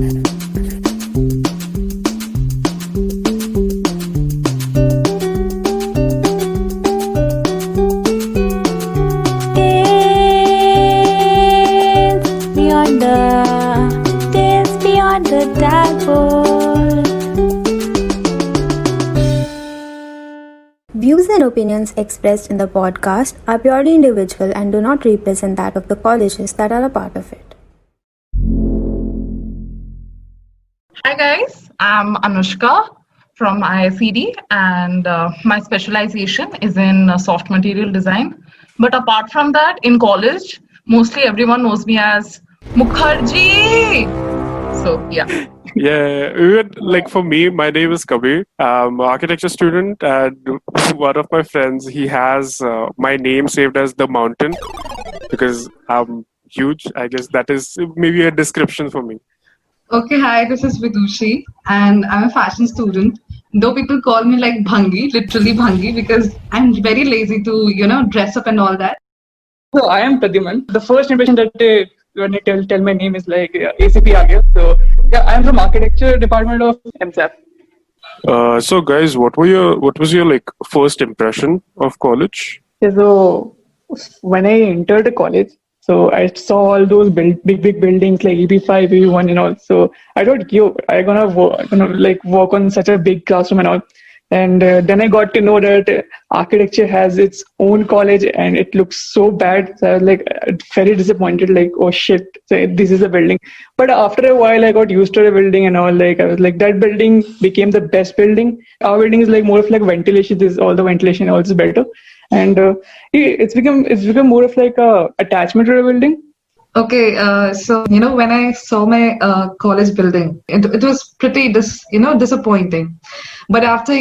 Views and opinions expressed in the podcast are purely individual and do not represent that of the colleges that are a part of it. Hi guys, I'm Anushka from IICD and my specialization is in soft material design. But apart from that, in college, mostly everyone knows me as Mukherjee. So yeah. Yeah, even like for me, my name is Kabir. I'm an architecture student, and one of my friends, he has my name saved as the mountain because I'm huge. I guess that is maybe a description for me. Okay, hi, this is Vidushi and I'm a fashion student. Though people call me like Bhangi, literally Bhangi, because I'm very lazy to, dress up and all that. So I am Praddhyumn. The first impression that when I tell my name is like ACP Aayush. So yeah, I am from architecture department of MSAP. So guys, what was your like first impression of college? Yeah, so when I entered the college, so I saw all those big buildings like EP5, EP1 and all. So I thought, I'm gonna work on such a big classroom and all. And then I got to know that architecture has its own college and it looks so bad. So I was like very disappointed, like, oh shit, so this is a building. But after a while, I got used to the building and all. Like I was like, that building became the best building. Our building is like more of like ventilation. This all the ventilation also better. And it's become more of like a attachment to the building. Okay, so when I saw my college building, it was pretty disappointing. But after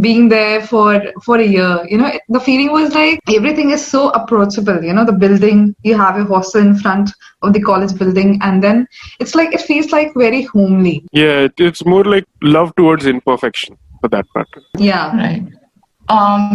being there for a year, the feeling was like everything is so approachable. The building, you have a hostel in front of the college building, and then it's like it feels like very homely. Yeah, it's more like love towards imperfection for that matter. Yeah, right.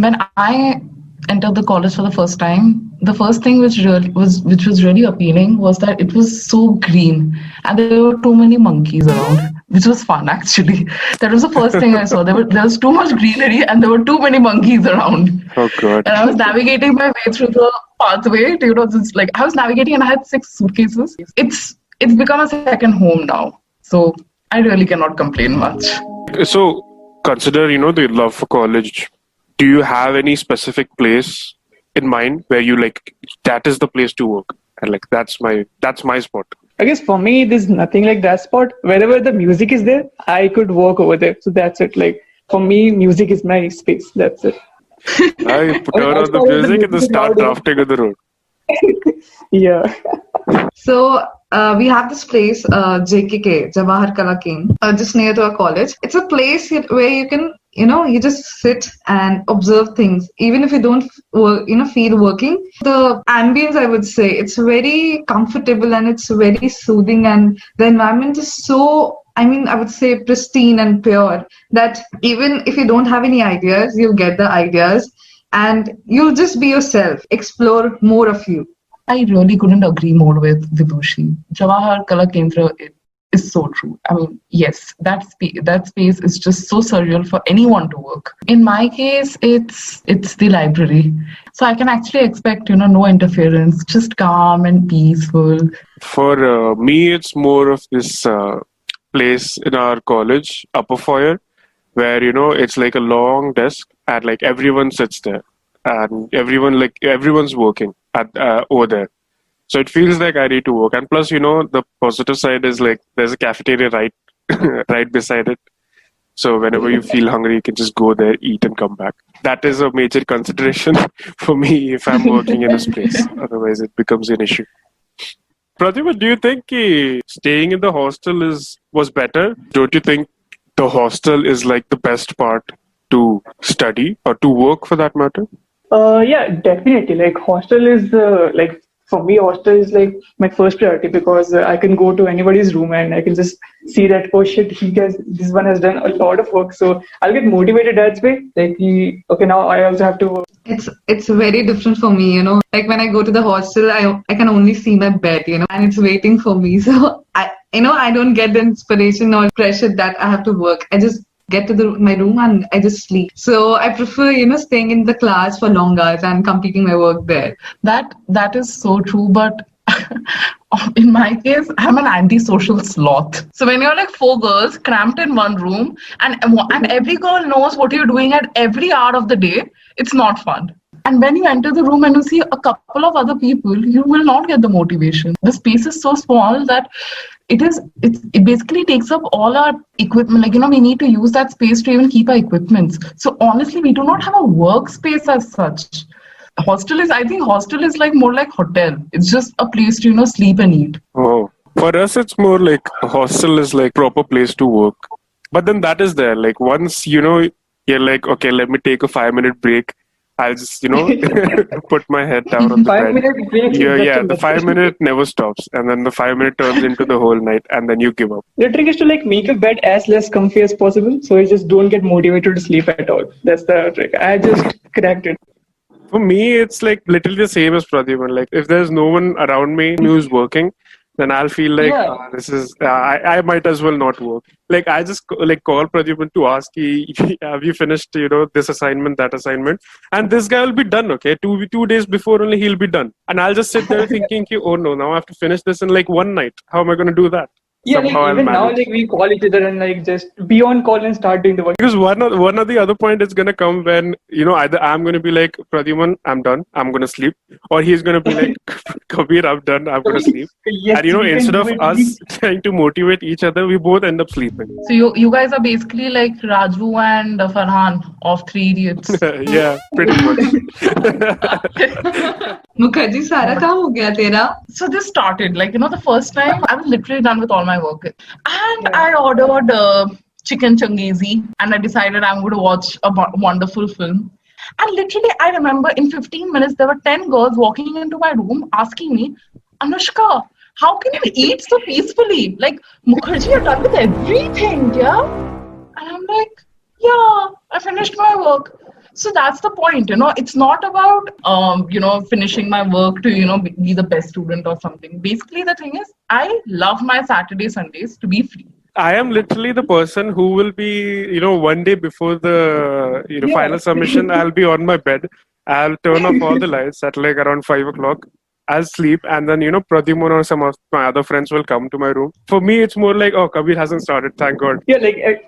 When I entered the college for the first time, the first thing which was really appealing was that it was so green and there were too many monkeys around, which was fun actually. That was the first thing I saw. There was too much greenery and there were too many monkeys around. Oh god. And I was navigating my way through the pathway. Just like I was navigating and I had 6 suitcases. It's become a second home now. So I really cannot complain much. So consider, the love for college. Do you have any specific place in mind where you like that is the place to work and like that's my spot? I guess for me, there's nothing like that spot. Wherever the music is there, I could work over there. So that's it. Like for me, music is my space. That's it. I put on the music and then start drafting on the road. Yeah. So we have this place, JKK, Jawahar Kala King, just near to our college. It's a place where you can, you just sit and observe things, even if you don't, feel working. The ambience, I would say, it's very comfortable and it's very soothing, and the environment is so, I would say pristine and pure that even if you don't have any ideas, you'll get the ideas and you'll just be yourself, explore more of you. I really couldn't agree more with Vidushi. Jawahar Kala Kendra is so true. I mean, yes, that space is just so surreal for anyone to work. In my case, it's the library. So I can actually expect, no interference, just calm and peaceful. For me, it's more of this place in our college, upper foyer, where, it's like a long desk and like everyone sits there and everyone's working over there. So it feels like I need to work. And plus, the positive side is like there's a cafeteria right beside it. So whenever you feel hungry, you can just go there, eat and come back. That is a major consideration for me if I'm working in a space. Otherwise, it becomes an issue. Pradyumn, do you think staying in the hostel was better? Don't you think the hostel is like the best part to study or to work for that matter? Yeah, definitely. Like hostel is for me, hostel is like my first priority because I can go to anybody's room and I can just see that, oh shit, this one has done a lot of work. So I'll get motivated that way. Like, okay, now I also have to work. It's very different for me, Like when I go to the hostel, I can only see my bed, and it's waiting for me. So I don't get the inspiration or pressure that I have to work. I just get to my room and I just sleep. So I prefer, staying in the class for long hours and completing my work there. That is so true, but in my case, I'm an antisocial sloth. So when you're like four girls cramped in one room and every girl knows what you're doing at every hour of the day, it's not fun. And when you enter the room and you see a couple of other people, you will not get the motivation. The space is so small that it basically takes up all our equipment. Like, we need to use that space to even keep our equipments. So honestly, we do not have a workspace as such. I think hostel is like more like hotel. It's just a place to, sleep and eat. Oh, for us, it's more like a hostel is like proper place to work. But then that is there. Like once, you're like, okay, let me take a 5-minute break. I'll just, put my head down on the bed. 5-minute break. Yeah, the 5-minute never stops. And then the 5-minute turns into the whole night and then you give up. The trick is to like make a bed as less comfy as possible. So you just don't get motivated to sleep at all. That's the trick. I just cracked it. For me, it's like literally the same as Pradyumn. Like if there's no one around me who's working, then I'll feel like this is I might as well not work. Like I just call Pradyumn to ask, have you finished this assignment, that assignment, and this guy will be done. Okay, two days before only he'll be done, and I'll just sit there thinking, oh no, now I have to finish this in like one night. How am I going to do that? Yeah, like even now, like we call each other and like just be on call and start doing the work. Because one or the other point is gonna come when either I'm gonna be like, Pradyumn, I'm done, I'm gonna sleep, or he's gonna be like, Kabir, I'm done, I'm gonna sleep. Yes, and instead of us trying to motivate each other, we both end up sleeping. So you guys are basically like Raju and Farhan of Three Idiots. Yeah, pretty much. Mukherjee, सारा काम हो गया तेरा? So this started like the first time I was literally done with all my work, and I ordered chicken changizi, and I decided I'm going to watch a wonderful film. And literally, I remember in 15 minutes there were 10 girls walking into my room asking me, Anushka, how can you eat so peacefully? Like, Mukherjee, you're done with everything, yeah? And I'm like, yeah, I finished my work. So that's the point, it's not about, finishing my work to, be the best student or something. Basically, the thing is, I love my Saturday, Sundays to be free. I am literally the person who will be, one day before the final submission, I'll be on my bed. I'll turn off all the lights at like around 5 o'clock. I'll sleep, and then Pradyumn or some of my other friends will come to my room. For me, it's more like, oh, Kabir hasn't started, thank God. Yeah, like if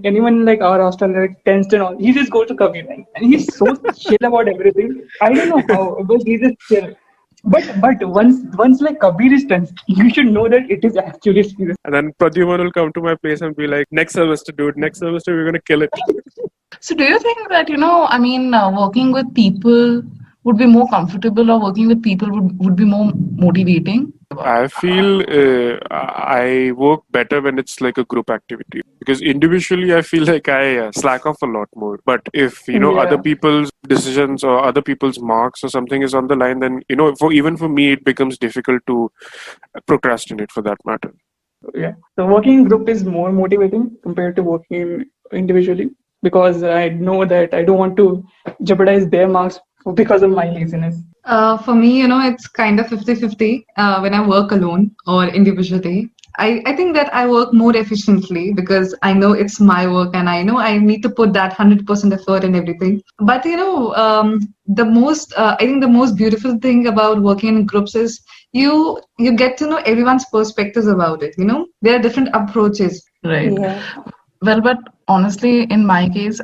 anyone like our hostel like tensed and all, he just goes to Kabir, and he's so chill about everything. I don't know how, but he's just chill. But once like Kabir is tense, you should know that it is actually serious. And then Pradyumn will come to my place and be like, next semester, dude, next semester we're gonna kill it. So do you think that working with people would be more comfortable, or working with people would be more motivating? I feel I work better when it's like a group activity, because individually I feel like I slack off a lot more. But if other people's decisions or other people's marks or something is on the line, then even for me it becomes difficult to procrastinate for that matter. Yeah, so working in group is more motivating compared to working individually, because I know that I don't want to jeopardize their marks because of my laziness. For me, it's kind of 50-50 when I work alone or individually. I think that I work more efficiently because I know it's my work and I know I need to put that 100% effort in everything. But I think the most beautiful thing about working in groups is you get to know everyone's perspectives about it. There are different approaches. Right. Yeah. Well, but honestly, in my case,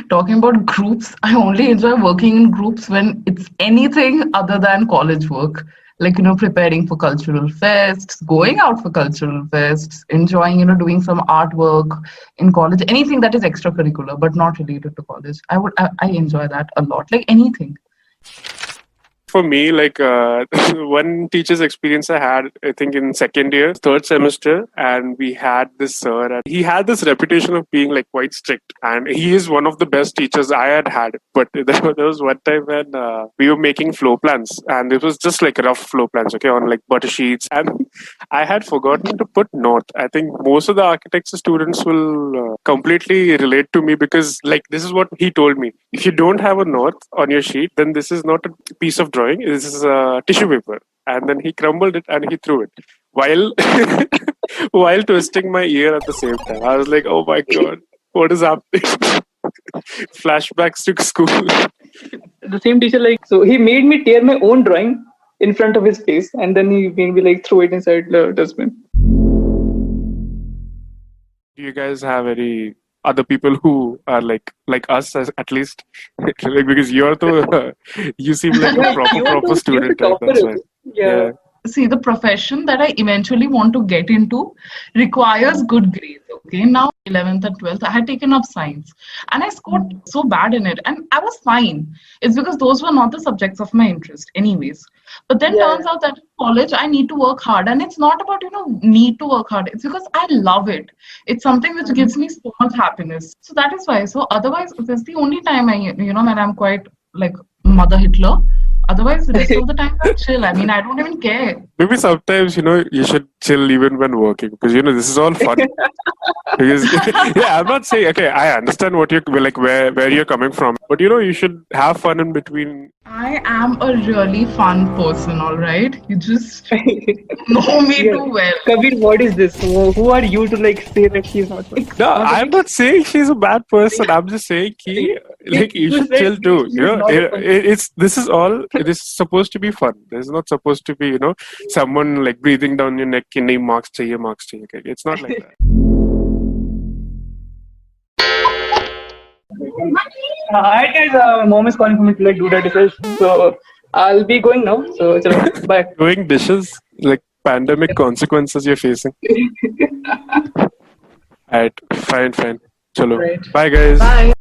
talking about groups, I only enjoy working in groups when it's anything other than college work. Like, preparing for cultural fests, going out for cultural fests, enjoying, doing some artwork in college, anything that is extracurricular, but not related to college. I enjoy that a lot, like anything. For me, like one teacher's experience I had, I think in second year, third semester, and we had this sir, and he had this reputation of being like quite strict, and he is one of the best teachers I had. But there was one time when we were making floor plans, and it was just like rough floor plans, okay, on like butter sheets, and I had forgotten to put north. I think most of the architecture students will completely relate to me, because like this is what he told me: if you don't have a north on your sheet, then this is not a piece of drawing. This is a tissue paper. and then he crumbled it and he threw it while while twisting my ear at the same time. I was like, oh my god, what is happening? Flashbacks to school. The same teacher, like, so he made me tear my own drawing in front of his face, and then he made me like throw it inside the dustbin. Do you guys have any other people who are like us, at least? Like, because you're the you seem like a proper student. Right? That's why. Yeah. See, the profession that I eventually want to get into requires good grades. Okay, now 11th and 12th, I had taken up science and I scored so bad in it, and I was fine. It's because those were not the subjects of my interest, anyways. But then turns out that in college, I need to work hard, and it's not about, need to work hard. It's because I love it. It's something which gives me so much happiness. So that is why. So otherwise, this is the only time when I'm quite like Mother Hitler. Otherwise, the rest of the time I chill. I mean, I don't even care. Maybe sometimes, you should chill even when working, because, this is all fun. Because, yeah, I'm not saying, okay, I understand what you're, like, where you're coming from, but, you should have fun in between. I am a really fun person, all right? You just know me too well. Kabir, what is this? Who are you to like say that she's not fun? No, I'm not saying she's a bad person. I'm just saying, you should chill too. It is supposed to be fun. There's not supposed to be, someone like breathing down your neck, marks chahiye. Okay? It's not like that. Alright guys, my mom is calling for me to like do the dishes, so I'll be going now. So chalo, bye. Doing dishes, like pandemic consequences you're facing. Alright, fine. Chalo. Right. Bye guys. Bye.